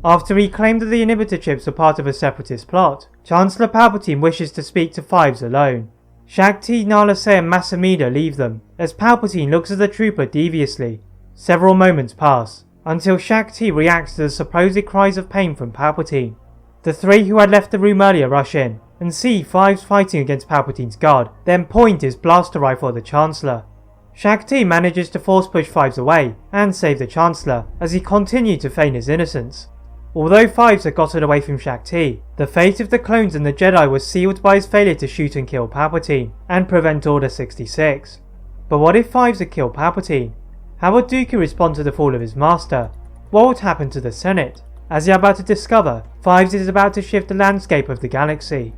After he claimed that the inhibitor chips were part of a Separatist plot, Chancellor Palpatine wishes to speak to Fives alone. Shaak Ti, Se and Mas Amedda leave them, as Palpatine looks at the trooper deviously. Several moments pass, until Shaak Ti reacts to the supposed cries of pain from Palpatine. The three who had left the room earlier rush in, and see Fives fighting against Palpatine's guard, then point his blaster rifle at the Chancellor. Shaak Ti manages to force push Fives away, and save the Chancellor, as he continued to feign his innocence. Although Fives had gotten away from Shaak Ti, the fate of the clones and the Jedi was sealed by his failure to shoot and kill Palpatine, and prevent Order 66. But what if Fives had killed Palpatine? How would Dooku respond to the fall of his master? What would happen to the Senate? As you're about to discover, Fives is about to shift the landscape of the galaxy.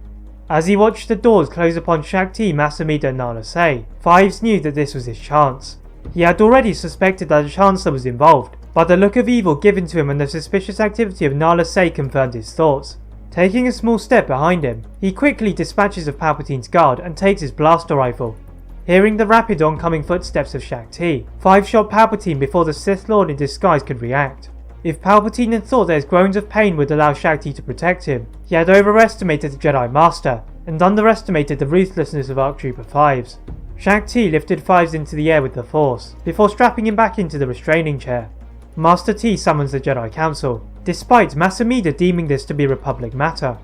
As he watched the doors close upon Shaak Ti, Mas Amedda and Se, Fives knew that this was his chance. He had already suspected that the Chancellor was involved, but the look of evil given to him and the suspicious activity of Se confirmed his thoughts. Taking a small step behind him, he quickly dispatches of Palpatine's guard and takes his blaster rifle. Hearing the rapid oncoming footsteps of Shaak Ti, Fives shot Palpatine before the Sith Lord in disguise could react. If Palpatine had thought that his groans of pain would allow Shaak Ti to protect him, he had overestimated the Jedi Master, and underestimated the ruthlessness of ARC Trooper Fives. Shaak Ti lifted Fives into the air with the Force, before strapping him back into the restraining chair. Master T summons the Jedi Council, despite Mas Amedda deeming this to be Republic matter.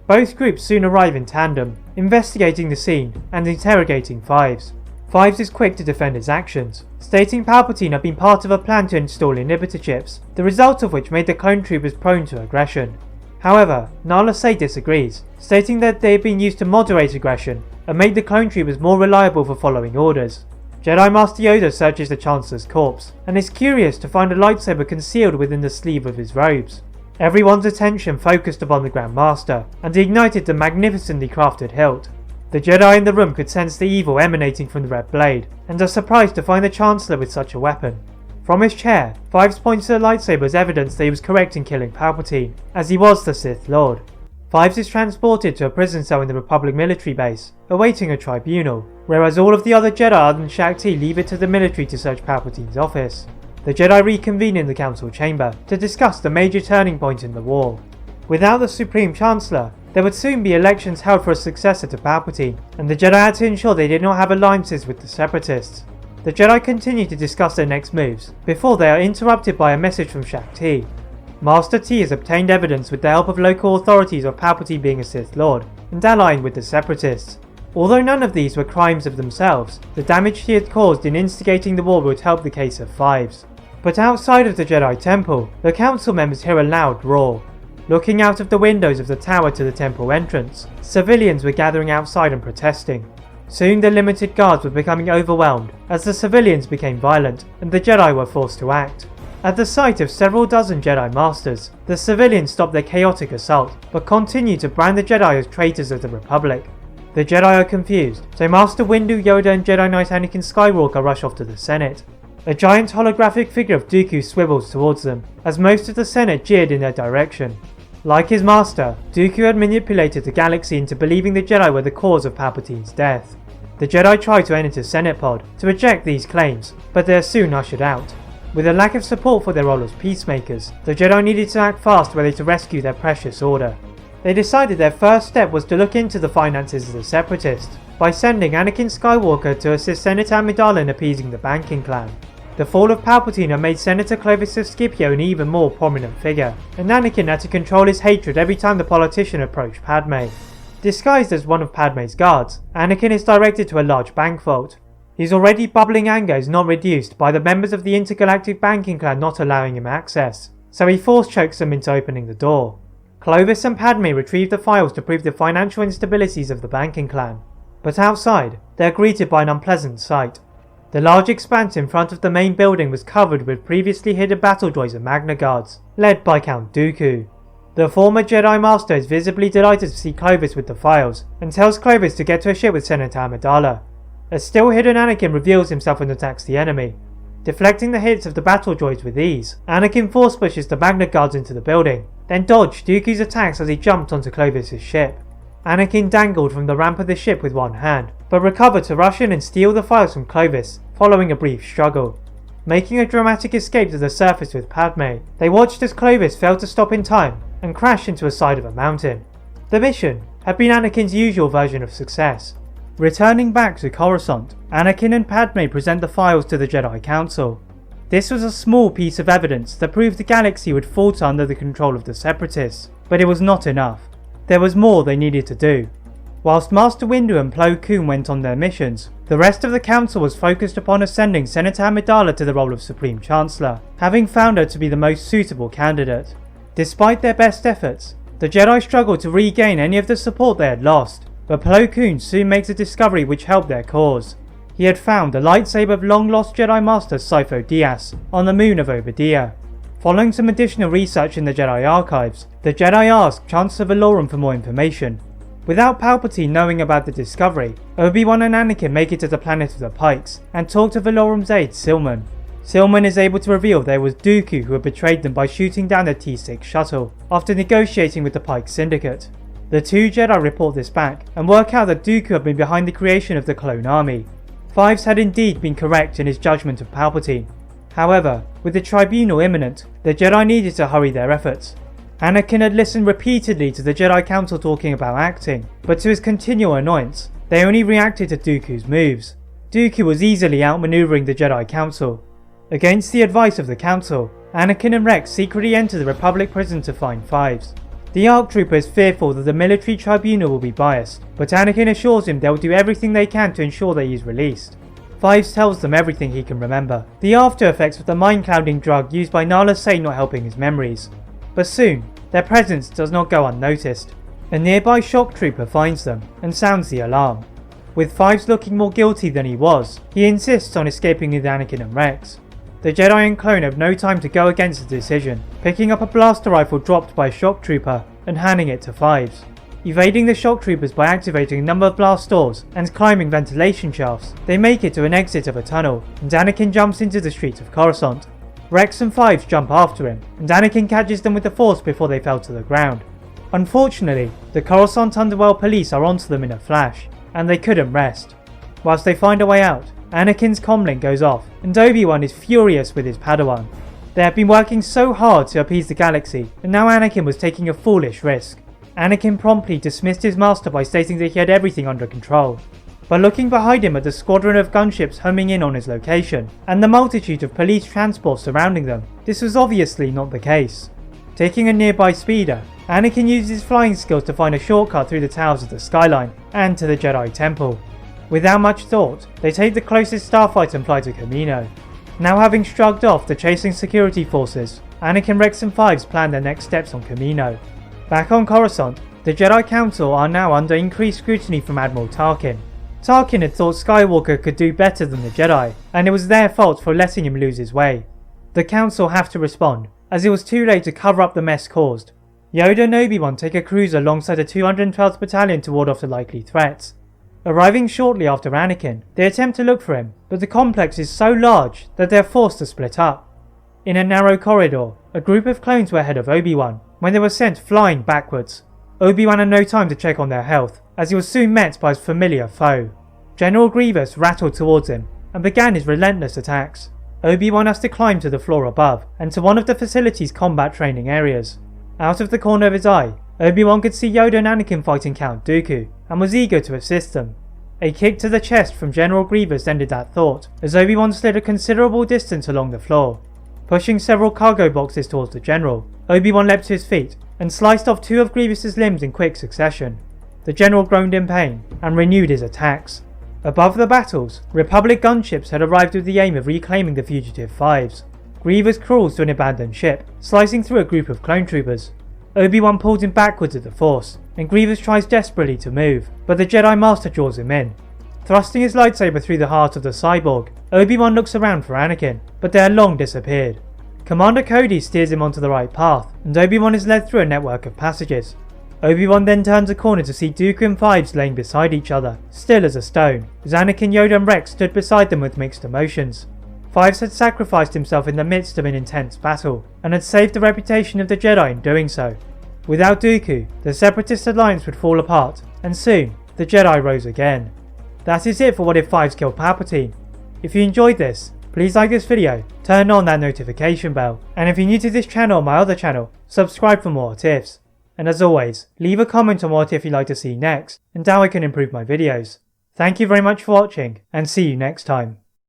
Both groups soon arrive in tandem, investigating the scene and interrogating Fives. Fives is quick to defend his actions, stating Palpatine had been part of a plan to install inhibitor chips, the result of which made the clone troopers prone to aggression. However, Se disagrees, stating that they had been used to moderate aggression and made the clone troopers more reliable for following orders. Jedi Master Yoda searches the Chancellor's corpse, and is curious to find a lightsaber concealed within the sleeve of his robes. Everyone's attention focused upon the Grand Master, and he ignited the magnificently crafted hilt. The Jedi in the room could sense the evil emanating from the red blade, and are surprised to find the Chancellor with such a weapon. From his chair, Fives points to the lightsaber as evidence that he was correct in killing Palpatine, as he was the Sith Lord. Fives is transported to a prison cell in the Republic military base, awaiting a tribunal, whereas all of the other Jedi other than Shaak Ti leave it to the military to search Palpatine's office. The Jedi reconvene in the council chamber to discuss the major turning point in the war. Without the Supreme Chancellor, there would soon be elections held for a successor to Palpatine, and the Jedi had to ensure they did not have alliances with the Separatists. The Jedi continue to discuss their next moves, before they are interrupted by a message from Shaak Ti. Master T has obtained evidence with the help of local authorities of Palpatine being a Sith Lord, and allying with the Separatists. Although none of these were crimes of themselves, the damage he had caused in instigating the war would help the case of Fives. But outside of the Jedi Temple, the council members hear a loud roar. Looking out of the windows of the tower to the temple entrance, civilians were gathering outside and protesting. Soon the limited guards were becoming overwhelmed as the civilians became violent and the Jedi were forced to act. At the sight of several dozen Jedi Masters, the civilians stopped their chaotic assault but continued to brand the Jedi as traitors of the Republic. The Jedi are confused, so Master Windu, Yoda and Jedi Knight Anakin Skywalker rush off to the Senate. A giant holographic figure of Dooku swivels towards them, as most of the Senate jeered in their direction. Like his master, Dooku had manipulated the galaxy into believing the Jedi were the cause of Palpatine's death. The Jedi try to enter Senate Pod to reject these claims, but they are soon ushered out. With a lack of support for their role as peacemakers, the Jedi needed to act fast were they to rescue their precious order. They decided their first step was to look into the finances of the Separatists, by sending Anakin Skywalker to assist Senator Amidala in appeasing the banking clan. The fall of Palpatine had made Senator Clovis of Scipio an even more prominent figure, and Anakin had to control his hatred every time the politician approached Padme. Disguised as one of Padme's guards, Anakin is directed to a large bank vault. His already bubbling anger is not reduced by the members of the intergalactic banking clan not allowing him access, so he force chokes them into opening the door. Clovis and Padme retrieve the files to prove the financial instabilities of the banking clan, but outside, they are greeted by an unpleasant sight. The large expanse in front of the main building was covered with previously hidden battle droids and Magna Guards, led by Count Dooku. The former Jedi Master is visibly delighted to see Clovis with the files, and tells Clovis to get to a ship with Senator Amidala. A still hidden Anakin reveals himself and attacks the enemy. Deflecting the hits of the battle droids with ease, Anakin force pushes the Magna Guards into the building, then dodged Dooku's attacks as he jumped onto Clovis' ship. Anakin dangled from the ramp of the ship with one hand, but recovered to rush in and steal the files from Clovis, following a brief struggle. making a dramatic escape to the surface with Padme. They watched as Clovis failed to stop in time and crashed into a side of a mountain. The mission had been Anakin's usual version of success. Returning back to Coruscant, Anakin and Padme present the files to the Jedi Council. This was a small piece of evidence that proved the galaxy would falter under the control of the Separatists, but it was not enough. There was more they needed to do. Whilst Master Windu and Plo Koon went on their missions, the rest of the council was focused upon ascending Senator Amidala to the role of Supreme Chancellor, having found her to be the most suitable candidate. Despite their best efforts, the Jedi struggled to regain any of the support they had lost, but Plo Koon soon makes a discovery which helped their cause. He had found the lightsaber of long-lost Jedi Master Sifo Dyas on the moon of Obadiah. Following some additional research in the Jedi archives, the Jedi asked Chancellor Valorum for more information. Without Palpatine knowing about the discovery, Obi-Wan and Anakin make it to the planet of the Pikes and talk to Valorum's aide Silman. Silman is able to reveal there was Dooku who had betrayed them by shooting down the T-6 shuttle after negotiating with the Pike Syndicate. The two Jedi report this back and work out that Dooku had been behind the creation of the clone army. Fives had indeed been correct in his judgment of Palpatine. However, with the tribunal imminent, the Jedi needed to hurry their efforts. Anakin had listened repeatedly to the Jedi Council talking about acting, but to his continual annoyance, they only reacted to Dooku's moves. Dooku was easily outmaneuvering the Jedi Council. Against the advice of the Council, Anakin and Rex secretly enter the Republic prison to find Fives. The ARC Trooper is fearful that the military tribunal will be biased, but Anakin assures him they'll do everything they can to ensure that he is released. Fives tells them everything he can remember, the after effects of the mind-clouding drug used by Nala Se not helping his memories. But soon, their presence does not go unnoticed. A nearby shock trooper finds them and sounds the alarm. With Fives looking more guilty than he was, he insists on escaping with Anakin and Rex. The Jedi and clone have no time to go against the decision, picking up a blaster rifle dropped by a shock trooper and handing it to Fives. Evading the shock troopers by activating a number of blast doors and climbing ventilation shafts, they make it to an exit of a tunnel, and Anakin jumps into the streets of Coruscant. Rex and Fives jump after him, and Anakin catches them with the Force before they fell to the ground. Unfortunately, the Coruscant Underworld police are onto them in a flash, and they couldn't rest. Whilst they find a way out, Anakin's comlink goes off, and Obi-Wan is furious with his Padawan. They had been working so hard to appease the galaxy, and now Anakin was taking a foolish risk. Anakin promptly dismissed his master by stating that he had everything under control. But looking behind him at the squadron of gunships homing in on his location, and the multitude of police transports surrounding them, this was obviously not the case. Taking a nearby speeder, Anakin uses his flying skills to find a shortcut through the towers of the skyline and to the Jedi Temple. Without much thought, they take the closest starfighter and fly to Kamino. Now having shrugged off the chasing security forces, Anakin, Rex and Fives plan their next steps on Kamino. Back on Coruscant, the Jedi Council are now under increased scrutiny from Admiral Tarkin. Tarkin had thought Skywalker could do better than the Jedi, and it was their fault for letting him lose his way. The Council have to respond, as it was too late to cover up the mess caused. Yoda and Obi-Wan take a cruiser alongside the 212th Battalion to ward off the likely threats. Arriving shortly after Anakin, they attempt to look for him, but the complex is so large that they are forced to split up. In a narrow corridor, a group of clones were ahead of Obi-Wan, when they were sent flying backwards. Obi-Wan had no time to check on their health, as he was soon met by his familiar foe. General Grievous rattled towards him, and began his relentless attacks. Obi-Wan has to climb to the floor above, and to one of the facility's combat training areas. Out of the corner of his eye, Obi-Wan could see Yoda and Anakin fighting Count Dooku, and was eager to assist them. A kick to the chest from General Grievous ended that thought, as Obi-Wan slid a considerable distance along the floor. Pushing several cargo boxes towards the General, Obi-Wan leapt to his feet, and sliced off two of Grievous's limbs in quick succession. The General groaned in pain, and renewed his attacks. Above the battles, Republic gunships had arrived with the aim of reclaiming the fugitive Fives. Grievous crawls to an abandoned ship, slicing through a group of clone troopers. Obi-Wan pulls him backwards at the Force, and Grievous tries desperately to move, but the Jedi Master draws him in. Thrusting his lightsaber through the heart of the cyborg, Obi-Wan looks around for Anakin, but they had long disappeared. Commander Cody steers him onto the right path, and Obi-Wan is led through a network of passages. Obi-Wan then turns a corner to see Dooku and Fives laying beside each other, still as a stone, as Anakin, Yoda and Rex stood beside them with mixed emotions. Fives had sacrificed himself in the midst of an intense battle, and had saved the reputation of the Jedi in doing so. Without Dooku, the Separatist alliance would fall apart, and soon, the Jedi rose again. That is it for What If Fives Killed Palpatine. If you enjoyed this, Please like this video, turn on that notification bell, and if you're new to this channel or my other channel, subscribe for more what ifs. And as always, leave a comment on what if you'd like to see next, and how I can improve my videos. Thank you very much for watching, and see you next time.